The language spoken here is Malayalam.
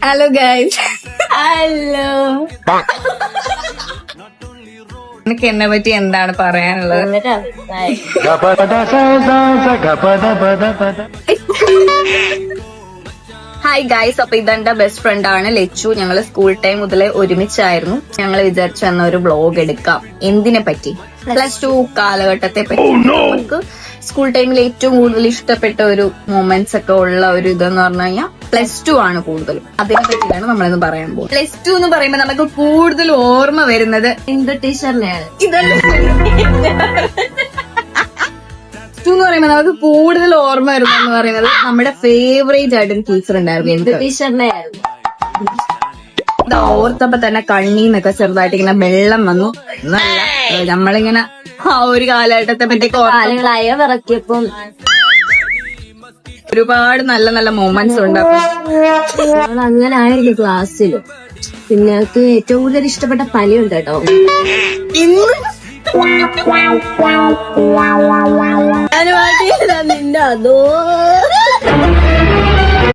Hello guys. ഹലോ. എനിക്ക് എന്നെ പറ്റി എന്താണ് പറയാനുള്ളത്? എന്നിട്ട് അഭിപ്രായം ഹായ് ഗൈസ്, അപ്പൊ ഇതെന്റെ ബെസ്റ്റ് ഫ്രണ്ട് ആണ് ലച്ചു. ഞങ്ങള് സ്കൂൾ ടൈം മുതലേ ഒരുമിച്ചായിരുന്നു. ഞങ്ങൾ വിചാരിച്ചു എന്ന ഒരു വ്ലോഗ് എടുക്കാം. എന്തിനെ പറ്റി? +2 കാലഘട്ടത്തെ പറ്റി. നമുക്ക് സ്കൂൾ ടൈമിൽ ഏറ്റവും കൂടുതൽ ഇഷ്ടപ്പെട്ട ഒരു മൊമെന്റ്സ് ഒക്കെ ഉള്ള ഒരു ഇതെന്ന് പറഞ്ഞു കഴിഞ്ഞാൽ +2 ആണ് കൂടുതലും. അതിനെ പറ്റിയാണ് നമ്മളിന്ന് പറയാൻ പോകുന്നത്. +2 എന്ന് പറയുമ്പോൾ നമുക്ക് കൂടുതൽ ഓർമ്മ വരുന്നത് എന്ത് ടീച്ചറിനെയാണ് ഇതല്ലേ എന്ന് പറയുമ്പോൾ നമുക്ക് കൂടുതൽ ഓർമ്മ വരുന്നതെന്ന് പറയുന്നത് നമ്മുടെ ഫേവറേറ്റ് ആയിട്ടൊരു ടീച്ചർ ഉണ്ടായിരുന്നു. എന്ത് ടീച്ചറിനെയായിരുന്നു? ഇത് ഓർത്തപ്പോ തന്നെ കണ്ണീന്നൊക്കെ ചെറുതായിട്ട് ഇങ്ങനെ വെള്ളം വന്നു. എന്നല്ല, നമ്മളിങ്ങനെ ആ ഒരു കാലഘട്ടത്തെ പറ്റി കാലങ്ങളായ വിറക്കിയപ്പം ഒരുപാട് നല്ല നല്ല മൊമെന്റ്സ് ഉണ്ട്. അങ്ങനെ ആയിരുന്നു ക്ലാസ്സില്. പിന്നെ എനിക്ക് ഏറ്റവും കൂടുതൽ ഇഷ്ടപ്പെട്ട പനിയുണ്ട് കേട്ടോ. നിന്റെ അതോ